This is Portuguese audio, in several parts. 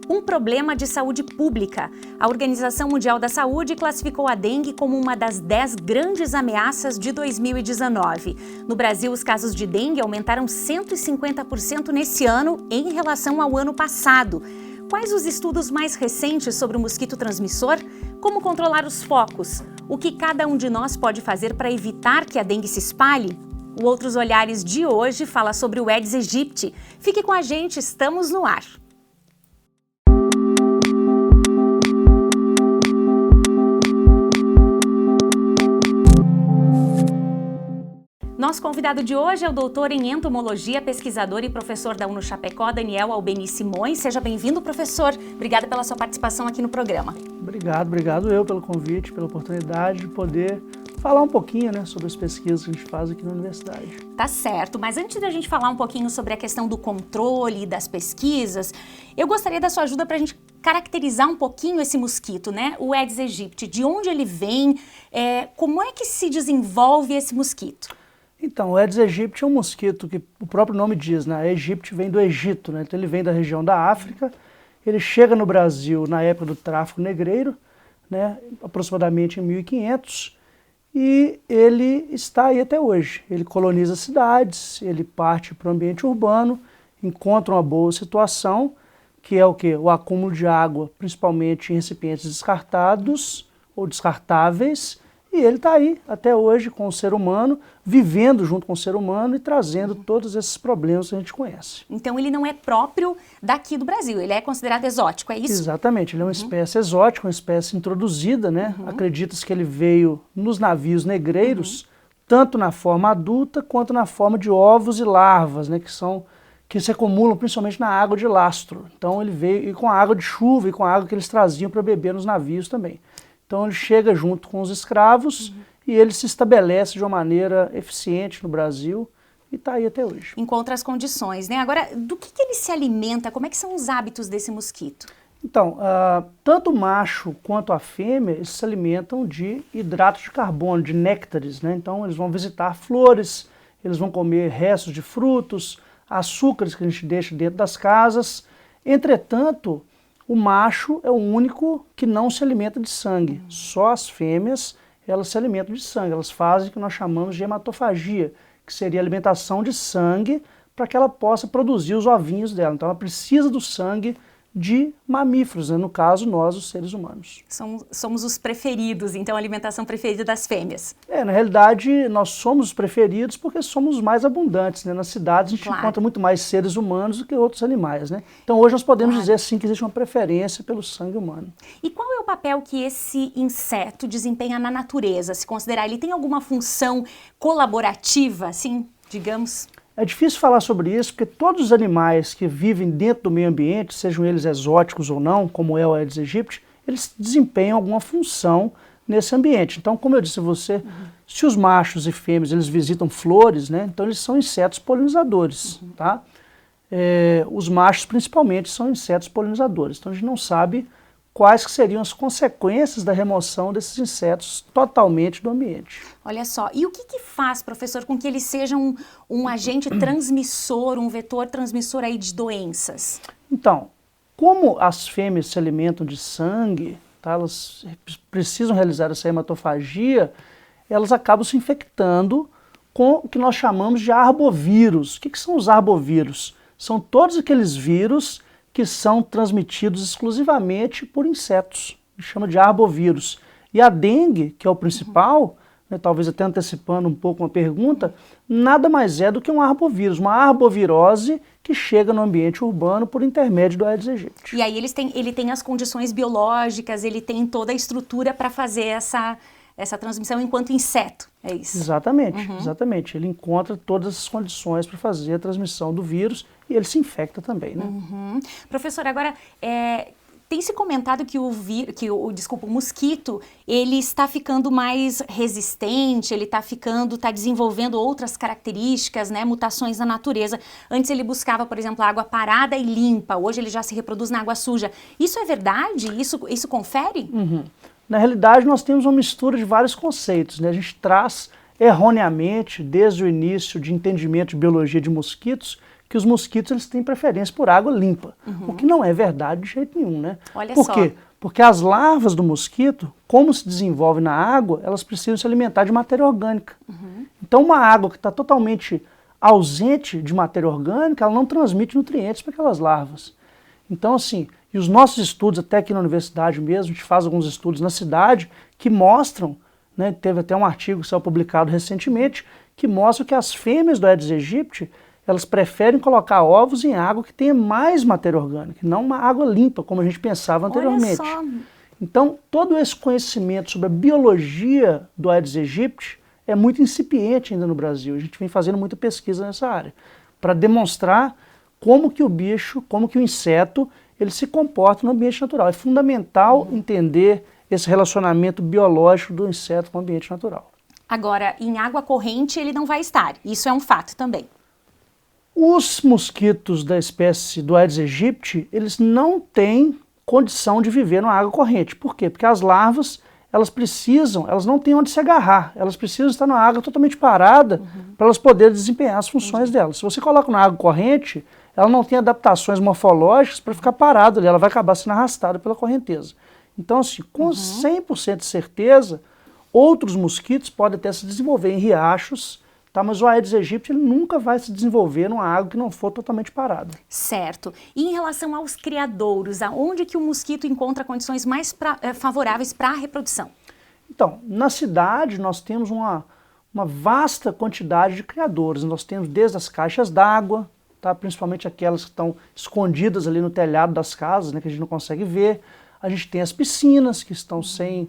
Um problema de saúde pública. A Organização Mundial da Saúde classificou a dengue como uma das 10 grandes ameaças de 2019. No Brasil, os casos de dengue aumentaram 150% nesse ano em relação ao ano passado. Quais os estudos mais recentes sobre o mosquito transmissor? Como controlar os focos? O que cada um de nós pode fazer para evitar que a dengue se espalhe? O Outros Olhares de hoje fala sobre o Aedes aegypti. Fique com a gente, estamos no ar. Nosso convidado de hoje é o doutor em entomologia, pesquisador e professor da UNO-Chapecó, Daniel Albeni Simões. Seja bem-vindo, professor. Obrigada pela sua participação aqui no programa. Obrigado eu pelo convite, pela oportunidade de poder falar um pouquinho, sobre as pesquisas que a gente faz aqui na universidade. Tá certo, mas antes da gente falar um pouquinho sobre a questão do controle das pesquisas, eu gostaria da sua ajuda para a gente caracterizar um pouquinho esse mosquito, O Aedes aegypti, de onde ele vem, como é que se desenvolve esse mosquito? Então, o Aedes aegypti é um mosquito que o próprio nome diz, Aegypti vem do Egito, Então ele vem da região da África, ele chega no Brasil na época do tráfico negreiro, aproximadamente em 1500, e ele está aí até hoje. Ele coloniza cidades, ele parte para o ambiente urbano, encontra uma boa situação, que é o quê? O acúmulo de água, principalmente em recipientes descartados ou descartáveis, e ele está aí até hoje com o ser humano, vivendo junto com o ser humano e trazendo todos esses problemas que a gente conhece. Então ele não é próprio daqui do Brasil, ele é considerado exótico, é isso? Exatamente, ele é uma espécie exótica, uma espécie introduzida, Acredita-se que ele veio nos navios negreiros, tanto na forma adulta quanto na forma de ovos e larvas, que se acumulam principalmente na água de lastro. Então ele veio e com a água de chuva e com a água que eles traziam para beber nos navios também. Então ele chega junto com os escravos e ele se estabelece de uma maneira eficiente no Brasil e está aí até hoje. Encontra as condições, Agora, do que ele se alimenta? Como é que são os hábitos desse mosquito? Então, tanto o macho quanto a fêmea, eles se alimentam de hidratos de carbono, de néctares, Então eles vão visitar flores, eles vão comer restos de frutos, açúcares que a gente deixa dentro das casas. Entretanto, o macho é o único que não se alimenta de sangue. Só as fêmeas, elas se alimentam de sangue. Elas fazem o que nós chamamos de hematofagia, que seria a alimentação de sangue para que ela possa produzir os ovinhos dela. Então ela precisa do sangue de mamíferos, no caso nós, os seres humanos. Somos os preferidos, então a alimentação preferida das fêmeas. Na realidade nós somos os preferidos porque somos os mais abundantes, Nas cidades a gente encontra muito mais seres humanos do que outros animais, Então hoje nós podemos dizer sim que existe uma preferência pelo sangue humano. E qual é o papel que esse inseto desempenha na natureza, se considerar? Ele tem alguma função colaborativa, assim, digamos? É difícil falar sobre isso, porque todos os animais que vivem dentro do meio ambiente, sejam eles exóticos ou não, como é o Aedes aegypti, eles desempenham alguma função nesse ambiente. Então, como eu disse a você, se os machos e fêmeas eles visitam flores, então eles são insetos polinizadores, Os machos, principalmente, são insetos polinizadores. Então, a gente não sabe quais que seriam as consequências da remoção desses insetos totalmente do ambiente. Olha só, e o que faz, professor, com que ele seja um agente transmissor, um vetor transmissor aí de doenças? Então, como as fêmeas se alimentam de sangue, elas precisam realizar essa hematofagia, elas acabam se infectando com o que nós chamamos de arbovírus. O que são os arbovírus? São todos aqueles vírus que são transmitidos exclusivamente por insetos, a gente chama de arbovírus. E a dengue, que é o principal, talvez até antecipando um pouco uma pergunta, nada mais é do que um arbovírus, uma arbovirose que chega no ambiente urbano por intermédio do Aedes aegypti. E aí ele tem as condições biológicas, ele tem toda a estrutura para fazer essa transmissão enquanto inseto, é isso? Exatamente. Ele encontra todas as condições para fazer a transmissão do vírus e ele se infecta também, Professor, agora, tem se comentado que o mosquito, ele está ficando mais resistente, ele está desenvolvendo outras características, mutações na natureza. Antes ele buscava, por exemplo, água parada e limpa, hoje ele já se reproduz na água suja. Isso é verdade? Isso confere? Na realidade, nós temos uma mistura de vários conceitos, A gente traz erroneamente, desde o início de entendimento de biologia de mosquitos, que os mosquitos eles têm preferência por água limpa, o que não é verdade de jeito nenhum, né? Olha Por só. quê? Porque as larvas do mosquito, como se desenvolvem na água, elas precisam se alimentar de matéria orgânica. Então uma água que está totalmente ausente de matéria orgânica, ela não transmite nutrientes para aquelas larvas. Então assim, e os nossos estudos, até aqui na universidade mesmo, a gente faz alguns estudos na cidade que mostram, né, teve até um artigo que saiu publicado recentemente, que mostra que as fêmeas do Aedes aegypti, elas preferem colocar ovos em água que tenha mais matéria orgânica, não uma água limpa, como a gente pensava anteriormente. Olha só. Então, todo esse conhecimento sobre a biologia do Aedes aegypti é muito incipiente ainda no Brasil. A gente vem fazendo muita pesquisa nessa área, para demonstrar como que o bicho, como que o inseto, ele se comporta no ambiente natural. É fundamental entender esse relacionamento biológico do inseto com o ambiente natural. Agora, em água corrente ele não vai estar. Isso é um fato também. Os mosquitos da espécie do Aedes aegypti, eles não têm condição de viver na água corrente. Por quê? Porque as larvas, elas não têm onde se agarrar, elas precisam estar na água totalmente parada para elas poderem desempenhar as funções delas. Se você coloca na água corrente, ela não tem adaptações morfológicas para ficar parada ali, ela vai acabar sendo arrastada pela correnteza. Então, assim, com 100% de certeza, outros mosquitos podem até se desenvolver em riachos, tá? Mas o Aedes aegypti ele nunca vai se desenvolver numa água que não for totalmente parada. Certo. E em relação aos criadouros, aonde que o mosquito encontra condições mais favoráveis para a reprodução? Então, na cidade nós temos uma vasta quantidade de criadouros. Nós temos desde as caixas d'água, tá? Principalmente aquelas que estão escondidas ali no telhado das casas, né, que a gente não consegue ver. A gente tem as piscinas que estão sem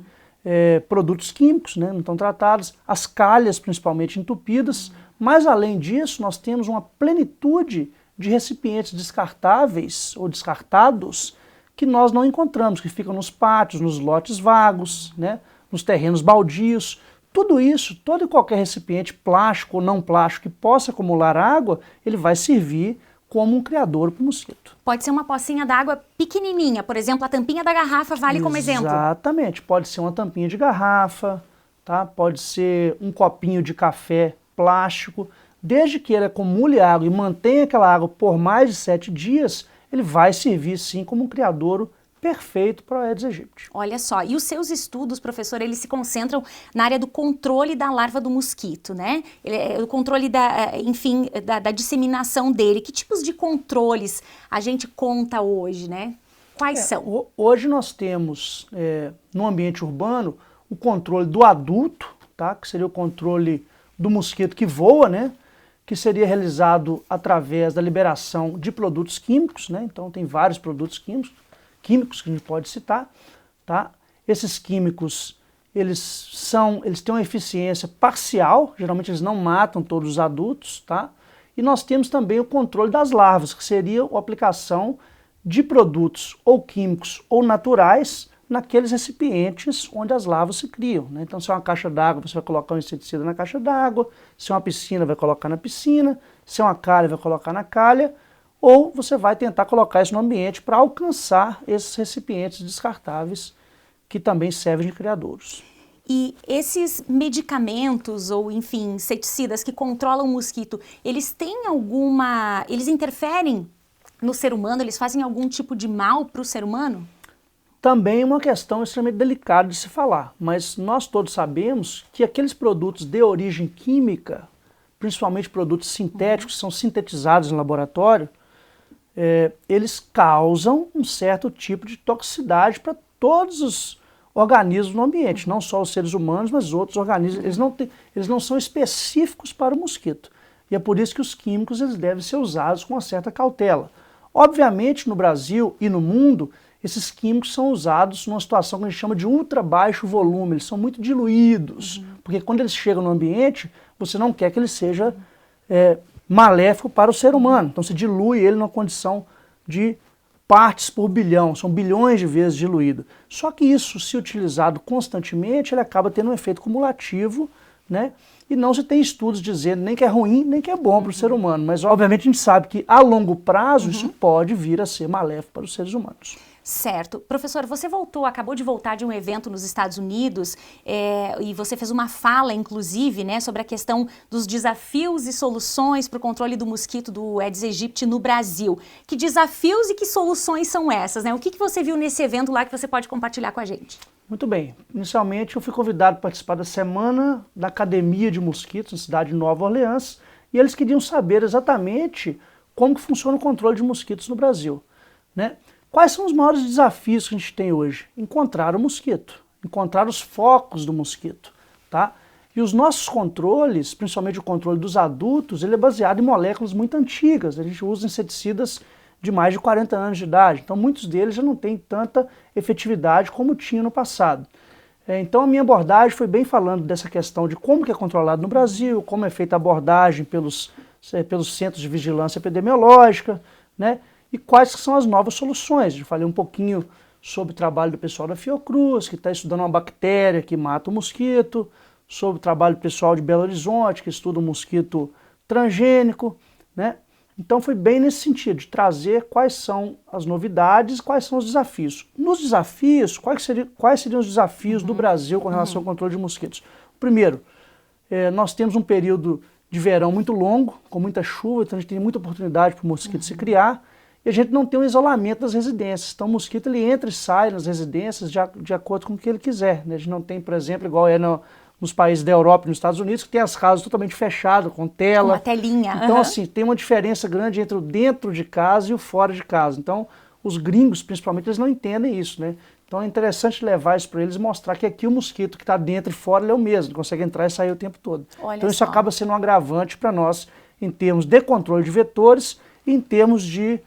produtos químicos, né, não estão tratados, as calhas principalmente entupidas, mas além disso nós temos uma plenitude de recipientes descartáveis ou descartados que nós não encontramos, que ficam nos pátios, nos lotes vagos, né, nos terrenos baldios. Tudo isso, todo e qualquer recipiente plástico ou não plástico que possa acumular água, ele vai servir como um criadouro para o mosquito. Pode ser uma pocinha d'água pequenininha, por exemplo, a tampinha da garrafa vale como exemplo. Exatamente, pode ser uma tampinha de garrafa, tá? Pode ser um copinho de café plástico, desde que ele acumule água e mantenha aquela água por mais de 7 dias, ele vai servir sim como um criadouro perfeito para o Aedes aegypti. Olha só, e os seus estudos, professor, eles se concentram na área do controle da larva do mosquito, né? O controle da disseminação dele. Que tipos de controles a gente conta hoje, né? Quais são? Hoje nós temos, no ambiente urbano, o controle do adulto, tá? Que seria o controle do mosquito que voa, né? Que seria realizado através da liberação de produtos químicos, né? Então tem vários produtos químicos que a gente pode citar, tá? Esses químicos, eles têm uma eficiência parcial, geralmente eles não matam todos os adultos, tá? E nós temos também o controle das larvas, que seria a aplicação de produtos ou químicos ou naturais naqueles recipientes onde as larvas se criam, né? Então se é uma caixa d'água, você vai colocar um inseticida na caixa d'água, se é uma piscina, vai colocar na piscina, se é uma calha, vai colocar na calha, ou você vai tentar colocar isso no ambiente para alcançar esses recipientes descartáveis que também servem de criadouros. E esses medicamentos ou, enfim, inseticidas que controlam o mosquito, eles interferem no ser humano? Eles fazem algum tipo de mal para o ser humano? Também é uma questão extremamente delicada de se falar, mas nós todos sabemos que aqueles produtos de origem química, principalmente produtos sintéticos que são sintetizados no laboratório, eles causam um certo tipo de toxicidade para todos os organismos no ambiente, não só os seres humanos, mas outros organismos. Eles não são específicos para o mosquito. E é por isso que os químicos eles devem ser usados com uma certa cautela. Obviamente, no Brasil e no mundo, esses químicos são usados numa situação que a gente chama de ultra baixo volume, eles são muito diluídos, porque quando eles chegam no ambiente, você não quer que ele seja maléfico para o ser humano. Então você dilui ele numa condição de partes por bilhão, são bilhões de vezes diluído. Só que isso, se utilizado constantemente, ele acaba tendo um efeito cumulativo, né? e não se tem estudos dizendo nem que é ruim, nem que é bom para o ser humano. Mas, obviamente, a gente sabe que, a longo prazo, isso pode vir a ser maléfico para os seres humanos. Certo. Professor, você acabou de voltar de um evento nos Estados Unidos e você fez uma fala, inclusive, né, sobre a questão dos desafios e soluções para o controle do mosquito do Aedes aegypti no Brasil. Que desafios e que soluções são essas, né? O que você viu nesse evento lá que você pode compartilhar com a gente? Muito bem. Inicialmente, eu fui convidado para participar da Semana da Academia de Mosquitos, na cidade de Nova Orleans, e eles queriam saber exatamente como que funciona o controle de mosquitos no Brasil, né? Quais são os maiores desafios que a gente tem hoje? Encontrar o mosquito, encontrar os focos do mosquito, tá? E os nossos controles, principalmente o controle dos adultos, ele é baseado em moléculas muito antigas. A gente usa inseticidas de mais de 40 anos de idade, então muitos deles já não têm tanta efetividade como tinha no passado. Então a minha abordagem foi bem falando dessa questão de como que é controlado no Brasil, como é feita a abordagem pelos centros de vigilância epidemiológica, né? E quais são as novas soluções. Eu falei um pouquinho sobre o trabalho do pessoal da Fiocruz, que está estudando uma bactéria que mata o mosquito, sobre o trabalho do pessoal de Belo Horizonte, que estuda o mosquito transgênico, né? Então foi bem nesse sentido, de trazer quais são as novidades, quais são os desafios. Nos desafios, quais seriam os desafios do Brasil com relação ao controle de mosquitos? Primeiro, nós temos um período de verão muito longo, com muita chuva, então a gente tem muita oportunidade para o mosquito se criar, e a gente não tem um isolamento das residências. Então o mosquito ele entra e sai nas residências de acordo com o que ele quiser, né? A gente não tem, por exemplo, igual nos países da Europa e nos Estados Unidos, que tem as casas totalmente fechadas, com tela. Uma telinha. Então, assim, tem uma diferença grande entre o dentro de casa e o fora de casa. Então, os gringos, principalmente, eles não entendem isso, né? Então é interessante levar isso para eles e mostrar que aqui o mosquito que está dentro e fora ele é o mesmo, ele consegue entrar e sair o tempo todo. Olha então isso só. acaba sendo um agravante para nós em termos de controle de vetores e em termos de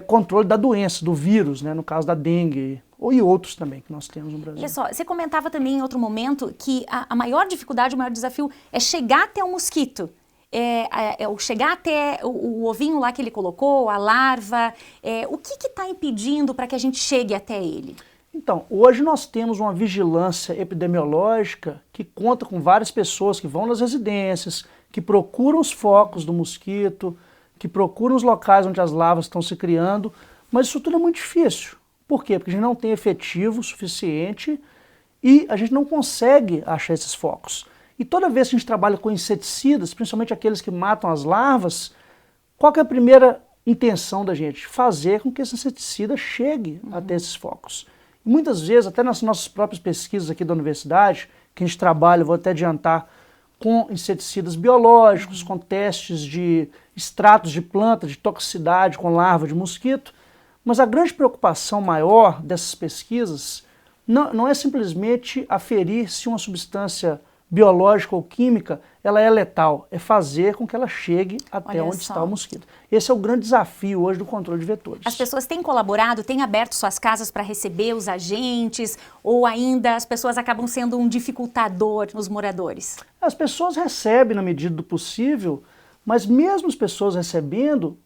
controle da doença, do vírus, né? No caso da dengue e outros também que nós temos no Brasil. Olha só, você comentava também em outro momento que a maior dificuldade, o maior desafio é chegar até o mosquito. Chegar até o ovinho lá que ele colocou, a larva. O que está impedindo para que a gente chegue até ele? Então, hoje nós temos uma vigilância epidemiológica que conta com várias pessoas que vão nas residências, que procuram os focos do mosquito, que procuram os locais onde as larvas estão se criando, mas isso tudo é muito difícil. Por quê? Porque a gente não tem efetivo suficiente e a gente não consegue achar esses focos. E toda vez que a gente trabalha com inseticidas, principalmente aqueles que matam as larvas, qual que é a primeira intenção da gente? Fazer com que esse inseticida chegue até esses focos. E muitas vezes, até nas nossas próprias pesquisas aqui da universidade, que a gente trabalha, vou até adiantar, com inseticidas biológicos, com testes de extratos de planta, de toxicidade com larva de mosquito, mas a grande preocupação maior dessas pesquisas não é simplesmente aferir se uma substância biológica ou química ela é letal, é fazer com que ela chegue até onde está o mosquito. Esse é o grande desafio hoje do controle de vetores. As pessoas têm colaborado, têm aberto suas casas para receber os agentes, ou ainda as pessoas acabam sendo um dificultador nos moradores? As pessoas recebem na medida do possível, mas mesmo as pessoas recebendo,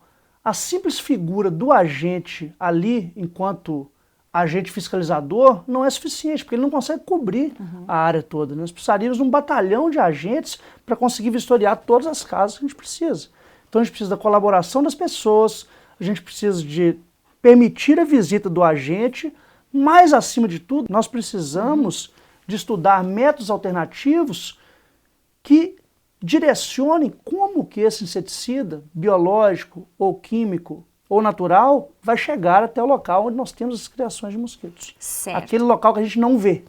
a simples figura do agente ali, enquanto agente fiscalizador, não é suficiente, porque ele não consegue cobrir a área toda. Nós precisaríamos de um batalhão de agentes para conseguir vistoriar todas as casas que a gente precisa. Então a gente precisa da colaboração das pessoas, a gente precisa de permitir a visita do agente, mas acima de tudo, nós precisamos de estudar métodos alternativos que direcionem como que esse inseticida, biológico ou químico ou natural, vai chegar até o local onde nós temos as criações de mosquitos. Certo. Aquele local que a gente não vê.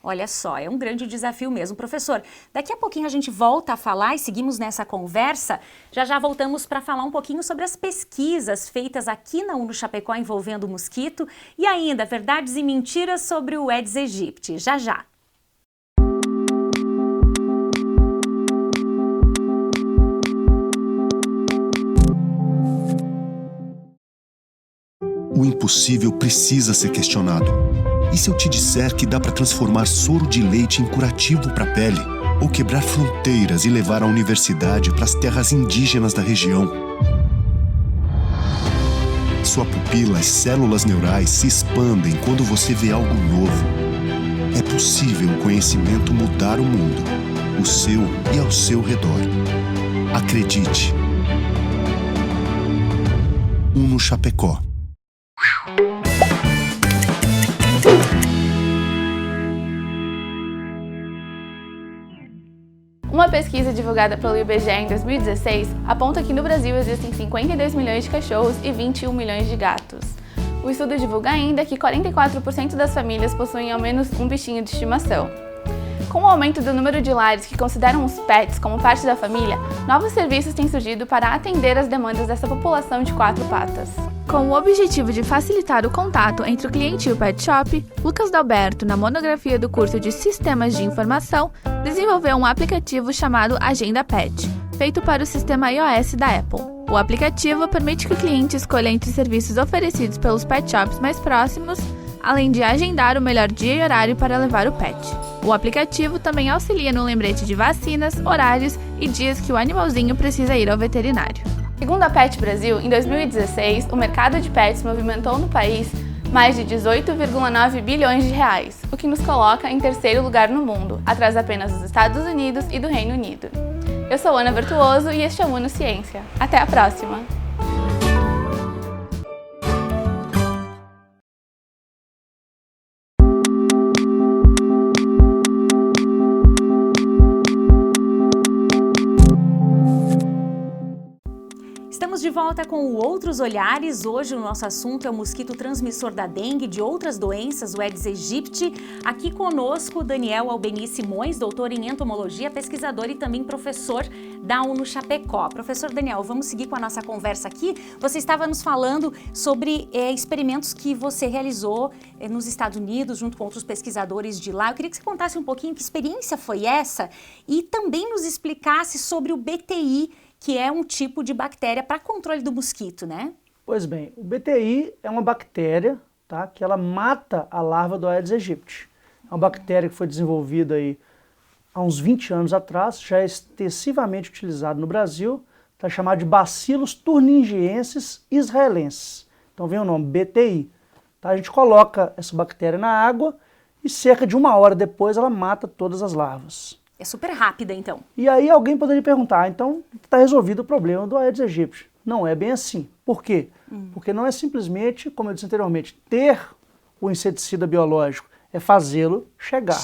Olha só, é um grande desafio mesmo. Professor, daqui a pouquinho a gente volta a falar e seguimos nessa conversa. Já voltamos para falar um pouquinho sobre as pesquisas feitas aqui na UNO Chapecó envolvendo o mosquito e ainda verdades e mentiras sobre o Aedes aegypti. Já. O impossível precisa ser questionado. E se eu te disser que dá para transformar soro de leite em curativo para a pele? Ou quebrar fronteiras e levar a universidade para as terras indígenas da região? Sua pupila e células neurais se expandem quando você vê algo novo. É possível o conhecimento mudar o mundo. o seu e ao seu redor. Acredite. Uno Chapecó. Uma pesquisa divulgada pelo IBGE em 2016 aponta que no Brasil existem 52 milhões de cachorros e 21 milhões de gatos. O estudo divulga ainda que 44% das famílias possuem ao menos um bichinho de estimação. Com o aumento do número de lares que consideram os pets como parte da família, novos serviços têm surgido para atender às demandas dessa população de quatro patas. Com o objetivo de facilitar o contato entre o cliente e o pet shop, Lucas Dalberto, na monografia do curso de Sistemas de Informação, desenvolveu um aplicativo chamado Agenda Pet, feito para o sistema iOS da Apple. O aplicativo permite que o cliente escolha entre serviços oferecidos pelos pet shops mais próximos, além de agendar o melhor dia e horário para levar o pet. O aplicativo também auxilia no lembrete de vacinas, horários e dias que o animalzinho precisa ir ao veterinário. Segundo a Pet Brasil, em 2016, o mercado de pets movimentou no país mais de 18,9 bilhões de reais, o que nos coloca em terceiro lugar no mundo, atrás apenas dos Estados Unidos e do Reino Unido. Eu sou Ana Bertuoso e este é o Uno Ciência. Até a próxima! Estamos de volta com o Outros Olhares. Hoje o nosso assunto é o mosquito transmissor da dengue e de outras doenças, o Aedes aegypti. Aqui conosco Daniel Albeni Simões, doutor em entomologia, pesquisador e também professor da Uno Chapecó. Professor Daniel, vamos seguir com a nossa conversa aqui. Você estava nos falando sobre experimentos que você realizou nos Estados Unidos, junto com outros pesquisadores de lá. Eu queria que você contasse um pouquinho que experiência foi essa e também nos explicasse sobre o BTI, que é um tipo de bactéria para controle do mosquito, né? Pois bem, o BTI é uma bactéria, tá, que ela mata a larva do Aedes aegypti. É uma bactéria que foi desenvolvida aí há uns 20 anos atrás, já é extensivamente utilizado no Brasil, está chamado de Bacillus thuringiensis israelensis. Então vem o nome BTI. Tá? A gente coloca essa bactéria na água e cerca de 1 hora depois ela mata todas as larvas. É super rápida, então. E aí alguém poderia perguntar, então está resolvido o problema do Aedes aegypti. Não é bem assim. Por quê? Porque não é simplesmente, como eu disse anteriormente, ter o inseticida biológico, é fazê-lo chegar.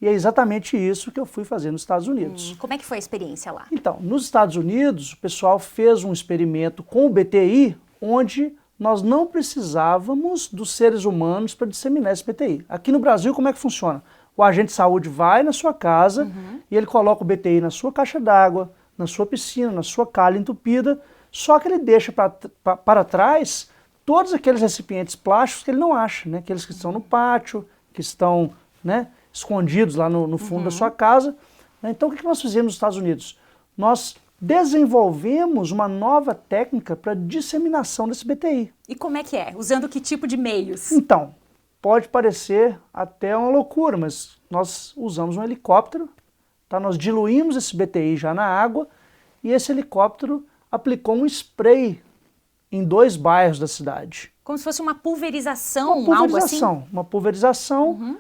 E é exatamente isso que eu fui fazer nos Estados Unidos. Como é que foi a experiência lá? Então, nos Estados Unidos, o pessoal fez um experimento com o BTI, onde nós não precisávamos dos seres humanos para disseminar esse BTI. Aqui no Brasil, como é que funciona? O agente de saúde vai na sua casa e ele coloca o BTI na sua caixa d'água, na sua piscina, na sua calha entupida, só que ele deixa para trás todos aqueles recipientes plásticos que ele não acha, né? Aqueles que estão no pátio, que estão, né, escondidos lá no fundo da sua casa. Então o que nós fizemos nos Estados Unidos? Nós desenvolvemos uma nova técnica para disseminação desse BTI. E como é que é? Usando que tipo de meios? Então, pode parecer até uma loucura, mas nós usamos um helicóptero, tá? Nós diluímos esse BTI já na água e esse helicóptero aplicou um spray em 2 bairros da cidade. Como se fosse uma pulverização, algo assim? Uma pulverização.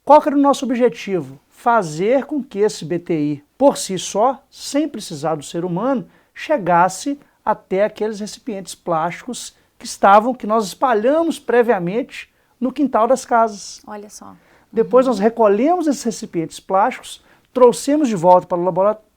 Qual que era o nosso objetivo? Fazer com que esse BTI, por si só, sem precisar do ser humano, chegasse até aqueles recipientes plásticos que nós espalhamos previamente no quintal das casas. Olha só. Depois nós recolhemos esses recipientes plásticos, trouxemos de volta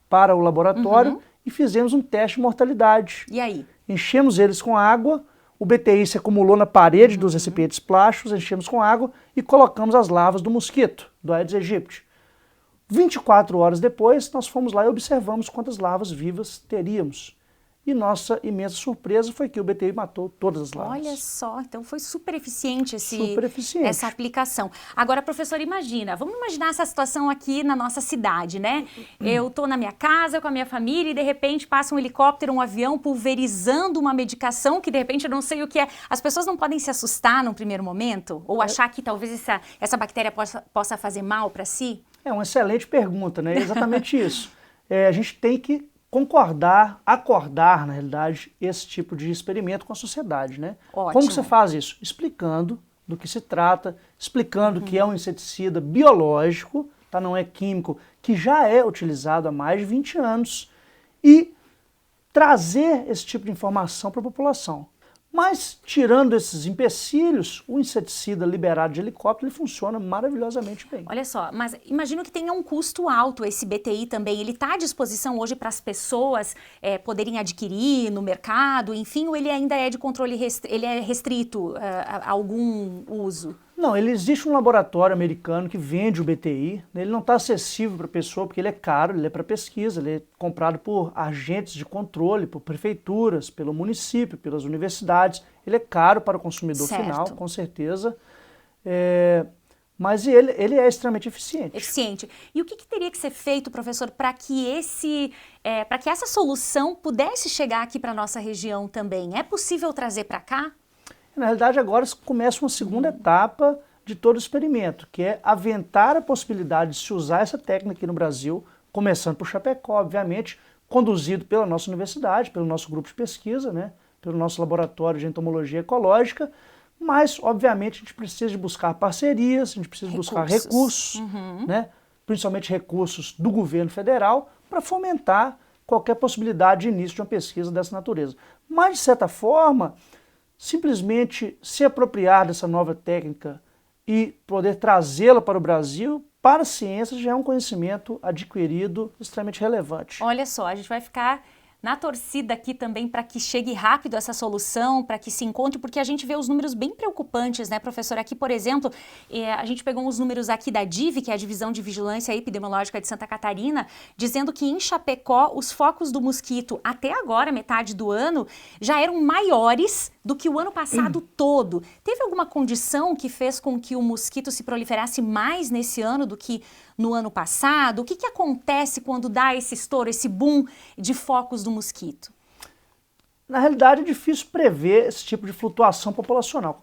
para o laboratório e fizemos um teste de mortalidade. E aí? Enchemos eles com água, o BTI se acumulou na parede dos recipientes plásticos, enchemos com água e colocamos as larvas do mosquito, do Aedes aegypti. 24 horas depois, nós fomos lá e observamos quantas larvas vivas teríamos. E nossa imensa surpresa foi que o BTI matou todas as larvas. Olha só, então foi super eficiente essa aplicação. Agora, professor, vamos imaginar essa situação aqui na nossa cidade, né? Eu estou na minha casa com a minha família e de repente passa um helicóptero, um avião pulverizando uma medicação que de repente eu não sei o que é. As pessoas não podem se assustar num primeiro momento? Ou achar que talvez essa bactéria possa fazer mal para si? É uma excelente pergunta, né? É exatamente isso. A gente tem que acordar, na realidade, esse tipo de experimento com a sociedade, né? Ótimo. Como que você faz isso? Explicando do que se trata, explicando que é um inseticida biológico, tá? Não é químico, que já é utilizado há mais de 20 anos, e trazer esse tipo de informação para a população. Mas, tirando esses empecilhos, o inseticida liberado de helicóptero ele funciona maravilhosamente bem. Olha só, mas imagino que tenha um custo alto esse BTI também. Ele está à disposição hoje para as pessoas poderem adquirir no mercado, enfim, ou ele ainda é de controle, ele é restrito a algum uso? Não, existe um laboratório americano que vende o BTI, ele não está acessível para a pessoa porque ele é caro, ele é para pesquisa, ele é comprado por agentes de controle, por prefeituras, pelo município, pelas universidades, ele é caro para o consumidor final, com certeza, mas ele é extremamente eficiente. Eficiente. E o que teria que ser feito, professor, para que essa solução pudesse chegar aqui para a nossa região também? É possível trazer para cá? Na realidade, agora começa uma segunda etapa de todo o experimento, que é aventar a possibilidade de se usar essa técnica aqui no Brasil, começando por Chapecó, obviamente, conduzido pela nossa universidade, pelo nosso grupo de pesquisa, né, pelo nosso laboratório de entomologia ecológica, mas, obviamente, a gente precisa de buscar parcerias, a gente precisa buscar recursos, né, principalmente recursos do governo federal, para fomentar qualquer possibilidade de início de uma pesquisa dessa natureza. Mas, de certa forma, simplesmente se apropriar dessa nova técnica e poder trazê-la para o Brasil, para a ciência, já é um conhecimento adquirido extremamente relevante. Olha só, a gente vai ficar na torcida aqui também para que chegue rápido essa solução, para que se encontre, porque a gente vê os números bem preocupantes, né, professor? Aqui, por exemplo, a gente pegou uns números aqui da DIV, que é a Divisão de Vigilância Epidemiológica de Santa Catarina, dizendo que em Chapecó os focos do mosquito até agora, metade do ano, já eram maiores do que o ano passado todo. Teve alguma condição que fez com que o mosquito se proliferasse mais nesse ano do que no ano passado? O que acontece quando dá esse estouro, esse boom de focos do mosquito? Na realidade, é difícil prever esse tipo de flutuação populacional.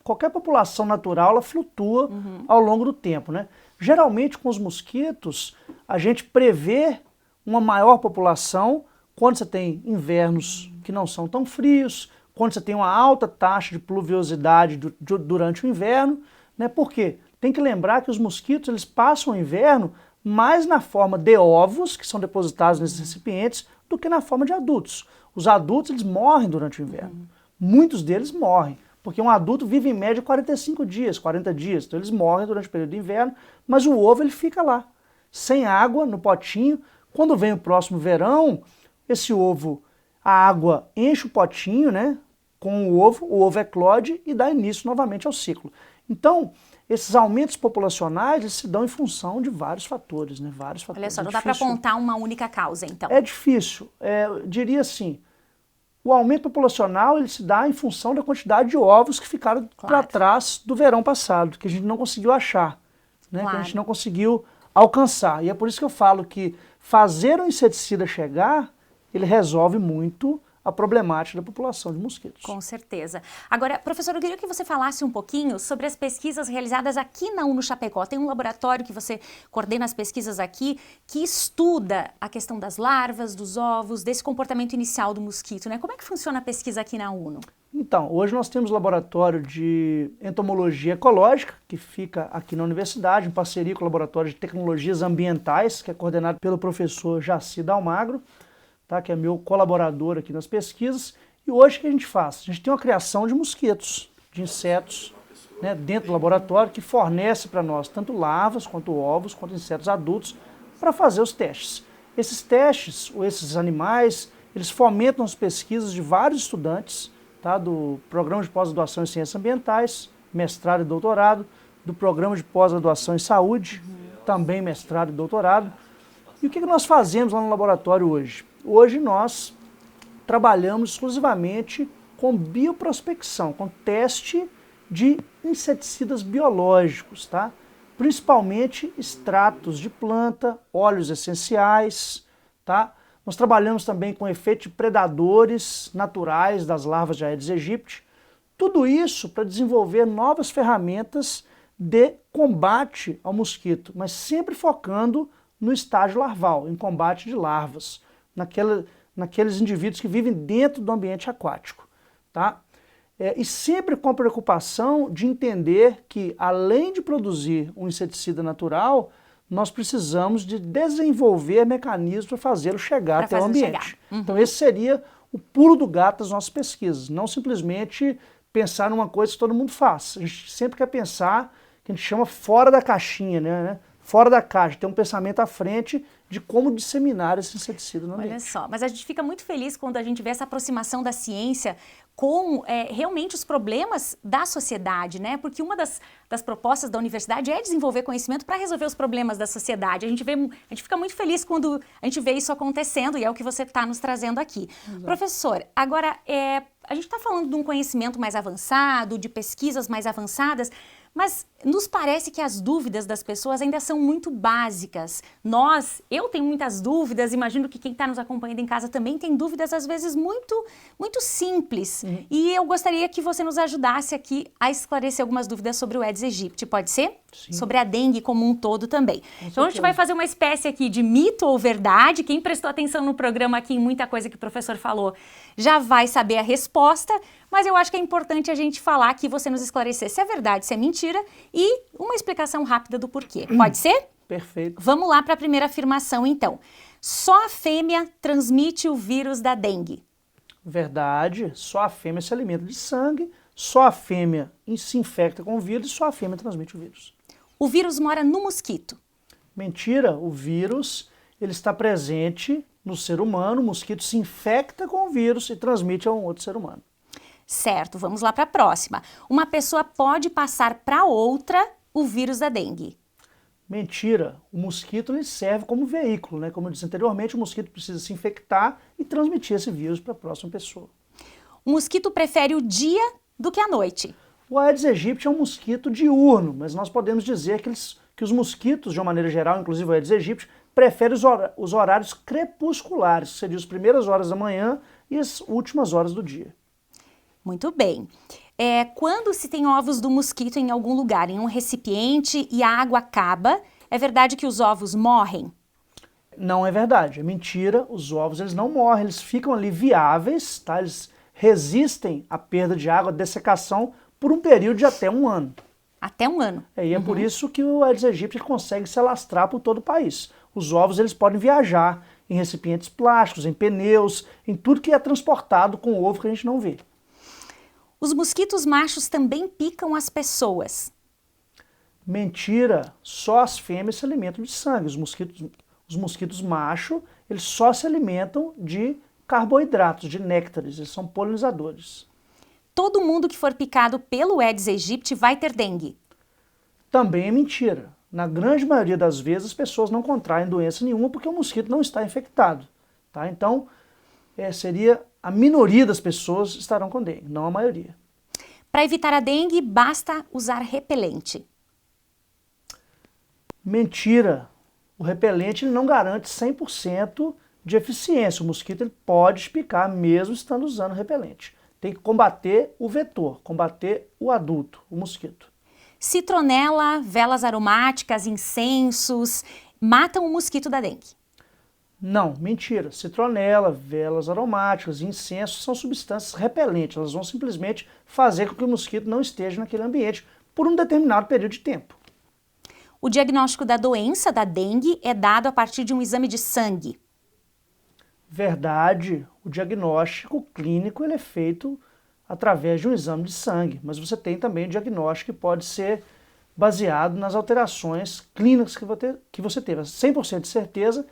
Qualquer população natural, ela flutua ao longo do tempo, né? Geralmente, com os mosquitos, a gente prevê uma maior população quando você tem invernos que não são tão frios, quando você tem uma alta taxa de pluviosidade durante o inverno, né? Por quê? Tem que lembrar que os mosquitos eles passam o inverno mais na forma de ovos, que são depositados nesses recipientes, do que na forma de adultos. Os adultos eles morrem durante o inverno. Muitos deles morrem, porque um adulto vive em média 45 dias, 40 dias. Então eles morrem durante o período de inverno, mas o ovo ele fica lá, sem água, no potinho. Quando vem o próximo verão, esse ovo, a água enche o potinho, né, com o ovo eclode e dá início novamente ao ciclo. Então, esses aumentos populacionais eles se dão em função de vários fatores, né? Vários fatores. Olha só, não dá para apontar uma única causa, então. É difícil. Eu diria assim, o aumento populacional ele se dá em função da quantidade de ovos que ficaram para trás do verão passado, que a gente não conseguiu achar, né? Que a gente não conseguiu alcançar. E é por isso que eu falo que fazer o inseticida chegar, ele resolve muito a problemática da população de mosquitos. Com certeza. Agora, professor, eu queria que você falasse um pouquinho sobre as pesquisas realizadas aqui na UNO Chapecó. Tem um laboratório que você coordena as pesquisas aqui, que estuda a questão das larvas, dos ovos, desse comportamento inicial do mosquito, né? Como é que funciona a pesquisa aqui na UNO? Então, hoje nós temos um laboratório de entomologia ecológica, que fica aqui na universidade, em parceria com o Laboratório de Tecnologias Ambientais, que é coordenado pelo professor Jaci Dalmagro, tá, que é meu colaborador aqui nas pesquisas. E hoje o que a gente faz? A gente tem uma criação de mosquitos, de insetos, né, dentro do laboratório, que fornece para nós tanto larvas, quanto ovos, quanto insetos adultos, para fazer os testes. Esses testes, ou esses animais, eles fomentam as pesquisas de vários estudantes, tá, do Programa de Pós-Graduação em Ciências Ambientais, mestrado e doutorado, do Programa de Pós-Graduação em Saúde, também mestrado e doutorado. E o que nós fazemos lá no laboratório hoje? Hoje nós trabalhamos exclusivamente com bioprospecção, com teste de inseticidas biológicos, tá? Principalmente extratos de planta, óleos essenciais, tá? Nós trabalhamos também com efeito de predadores naturais das larvas de Aedes aegypti. Tudo isso para desenvolver novas ferramentas de combate ao mosquito, mas sempre focando no estágio larval, em combate de larvas, naqueles indivíduos que vivem dentro do ambiente aquático, tá? E sempre com a preocupação de entender que, além de produzir um inseticida natural, nós precisamos de desenvolver mecanismos para fazê-lo chegar até o ambiente. Então esse seria o pulo do gato das nossas pesquisas, não simplesmente pensar numa coisa que todo mundo faz. A gente sempre quer pensar, que a gente chama fora da caixinha, né? Fora da caixa, ter um pensamento à frente de como disseminar esse inseticida no ambiente. Olha só, mas a gente fica muito feliz quando a gente vê essa aproximação da ciência com realmente os problemas da sociedade, né? Porque uma das propostas da universidade é desenvolver conhecimento para resolver os problemas da sociedade. A gente fica muito feliz quando a gente vê isso acontecendo e é o que você está nos trazendo aqui. Exato. Professor, agora, a gente está falando de um conhecimento mais avançado, de pesquisas mais avançadas, mas nos parece que as dúvidas das pessoas ainda são muito básicas. Eu tenho muitas dúvidas, imagino que quem está nos acompanhando em casa também tem dúvidas, às vezes, muito, muito simples. E eu gostaria que você nos ajudasse aqui a esclarecer algumas dúvidas sobre o Aedes aegypti, pode ser? Sim. Sobre a dengue como um todo também. Então a gente vai fazer uma espécie aqui de mito ou verdade. Quem prestou atenção no programa aqui em muita coisa que o professor falou já vai saber a resposta, mas eu acho que é importante a gente falar aqui, você nos esclarecer se é verdade, se é mentira e uma explicação rápida do porquê. Pode ser? Perfeito. Vamos lá para a primeira afirmação, então. Só a fêmea transmite o vírus da dengue. Verdade, só a fêmea se alimenta de sangue, só a fêmea se infecta com o vírus e só a fêmea transmite o vírus. O vírus mora no mosquito. Mentira, o vírus ele está presente no ser humano, o mosquito se infecta com o vírus e transmite a um outro ser humano. Certo, vamos lá para a próxima. Uma pessoa pode passar para outra o vírus da dengue. Mentira, o mosquito ele serve como veículo, né? Como eu disse anteriormente, o mosquito precisa se infectar e transmitir esse vírus para a próxima pessoa. O mosquito prefere o dia do que a noite. O Aedes aegypti é um mosquito diurno, mas nós podemos dizer que os mosquitos, de uma maneira geral, inclusive o Aedes aegypti, preferem os horários crepusculares, que seriam as primeiras horas da manhã e as últimas horas do dia. Muito bem. Quando se tem ovos do mosquito em algum lugar, em um recipiente e a água acaba, é verdade que os ovos morrem? Não é verdade, é mentira. Os ovos eles não morrem, eles ficam ali viáveis, tá? Eles resistem à perda de água, à dessecação, por um período de até 1 ano. Até 1 ano. E é por isso que o Aedes aegypti consegue se alastrar por todo o país. Os ovos eles podem viajar em recipientes plásticos, em pneus, em tudo que é transportado com o ovo que a gente não vê. Os mosquitos machos também picam as pessoas. Mentira, só as fêmeas se alimentam de sangue. Os mosquitos machos, eles só se alimentam de carboidratos, de néctares, eles são polinizadores. Todo mundo que for picado pelo Aedes aegypti vai ter dengue. Também é mentira. Na grande maioria das vezes as pessoas não contraem doença nenhuma porque o mosquito não está infectado. Tá? Então, seria a minoria das pessoas estarão com dengue, não a maioria. Para evitar a dengue, basta usar repelente. Mentira. O repelente ele não garante 100% de eficiência. O mosquito ele pode picar mesmo estando usando repelente. Tem que combater o vetor, combater o adulto, o mosquito. Citronela, velas aromáticas, incensos, matam o mosquito da dengue. Não, mentira. Citronela, velas aromáticas, incenso são substâncias repelentes. Elas vão simplesmente fazer com que o mosquito não esteja naquele ambiente por um determinado período de tempo. O diagnóstico da doença da dengue é dado a partir de um exame de sangue. Verdade, o diagnóstico clínico ele é feito através de um exame de sangue, mas você tem também o diagnóstico que pode ser baseado nas alterações clínicas que você teve. 100% de certeza,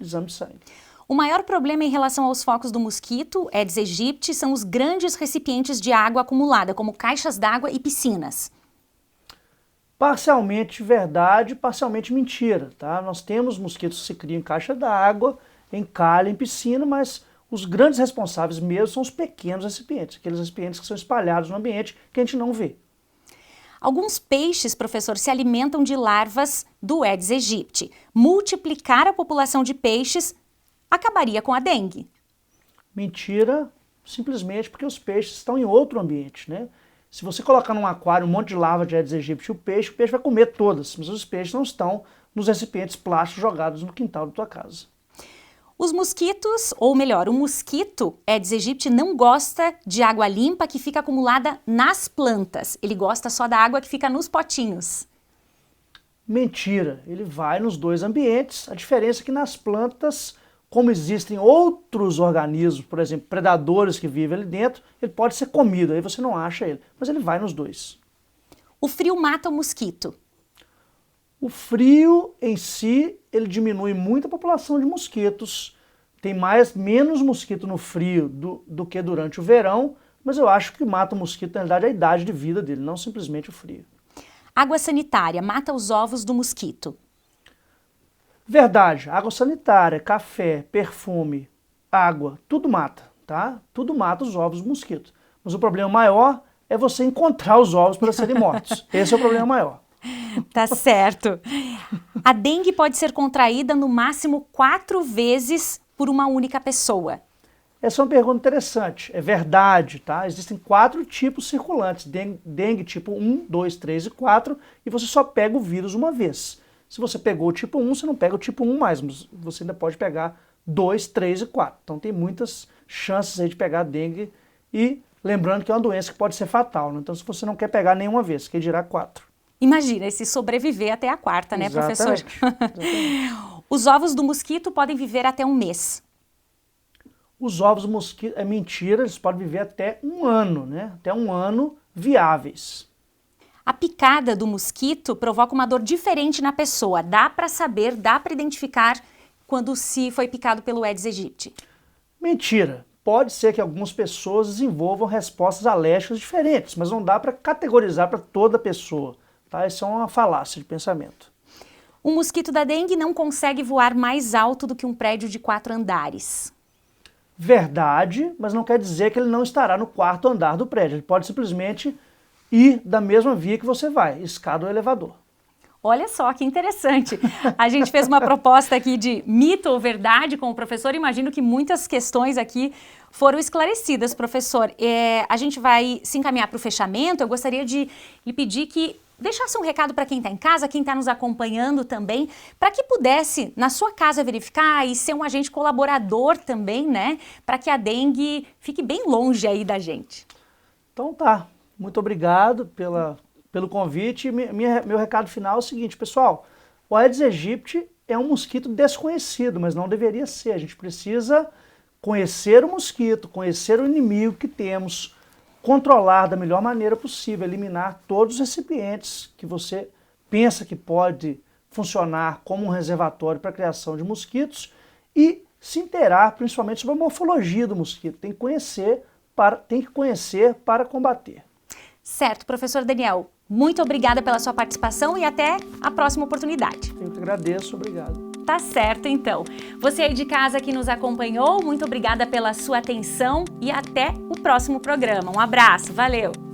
exame de sangue. O maior problema em relação aos focos do mosquito, Aedes aegypti, são os grandes recipientes de água acumulada, como caixas d'água e piscinas. Parcialmente verdade, parcialmente mentira. Tá? Nós temos mosquitos que se criam em caixa d'água, em calha, em piscina, mas os grandes responsáveis mesmo são os pequenos recipientes, aqueles recipientes que são espalhados no ambiente que a gente não vê. Alguns peixes, professor, se alimentam de larvas do Aedes aegypti. Multiplicar a população de peixes acabaria com a dengue. Mentira, simplesmente porque os peixes estão em outro ambiente, né? Se você colocar num aquário um monte de larva de Aedes aegypti, o peixe vai comer todas, mas os peixes não estão nos recipientes plásticos jogados no quintal da tua casa. Os mosquitos, ou melhor, o mosquito Aedes aegypti não gosta de água limpa que fica acumulada nas plantas. Ele gosta só da água que fica nos potinhos. Mentira, ele vai nos dois ambientes. A diferença é que nas plantas, como existem outros organismos, por exemplo, predadores que vivem ali dentro, ele pode ser comido, aí você não acha ele, mas ele vai nos dois. O frio mata o mosquito. O frio em si, ele diminui muito a população de mosquitos. Tem menos mosquito no frio do que durante o verão, mas eu acho que mata o mosquito, na realidade, é a idade de vida dele, não simplesmente o frio. Água sanitária mata os ovos do mosquito. Verdade, água sanitária, café, perfume, água, tudo mata, tá? Tudo mata os ovos do mosquito. Mas o problema maior é você encontrar os ovos para serem mortos. Esse é o problema maior. Tá certo. A dengue pode ser contraída no máximo 4 vezes por uma única pessoa. Essa é uma pergunta interessante. É verdade, tá? Existem 4 tipos circulantes. Dengue tipo 1, 2, 3 e 4, e você só pega o vírus uma vez. Se você pegou o tipo 1, você não pega o tipo 1 mais, mas você ainda pode pegar 2, 3 e 4. Então tem muitas chances aí de pegar dengue, e lembrando que é uma doença que pode ser fatal, né? Então se você não quer pegar nenhuma vez, quer dirá 4. Imagina, se sobreviver até a 4ª, né, professor? Exatamente. Os ovos do mosquito podem viver até 1 mês. Os ovos do mosquito, é mentira, eles podem viver até 1 ano, né? Até 1 ano viáveis. A picada do mosquito provoca uma dor diferente na pessoa. Dá para saber, dá para identificar quando se foi picado pelo Aedes aegypti. Mentira. Pode ser que algumas pessoas desenvolvam respostas alérgicas diferentes, mas não dá para categorizar para toda pessoa. Tá? Isso é uma falácia de pensamento. O mosquito da dengue não consegue voar mais alto do que um prédio de 4 andares. Verdade, mas não quer dizer que ele não estará no 4º andar do prédio. Ele pode simplesmente ir da mesma via que você vai, escada ou elevador. Olha só que interessante. A gente fez uma proposta aqui de mito ou verdade com o professor. Imagino que muitas questões aqui foram esclarecidas, professor. A gente vai se encaminhar para o fechamento. Eu gostaria de lhe pedir que deixasse um recado para quem está em casa, quem está nos acompanhando também, para que pudesse, na sua casa, verificar e ser um agente colaborador também, né? Para que a dengue fique bem longe aí da gente. Então tá. Muito obrigado pelo convite. Meu recado final é o seguinte, pessoal. O Aedes aegypti é um mosquito desconhecido, mas não deveria ser. A gente precisa conhecer o mosquito, conhecer o inimigo que temos, controlar da melhor maneira possível, eliminar todos os recipientes que você pensa que pode funcionar como um reservatório para a criação de mosquitos e se inteirar principalmente sobre a morfologia do mosquito. Tem que conhecer para combater. Certo, professor Daniel. Muito obrigada pela sua participação e até a próxima oportunidade. Eu que agradeço, obrigado. Tá certo, então. Você aí de casa que nos acompanhou, muito obrigada pela sua atenção e até o próximo programa. Um abraço, valeu!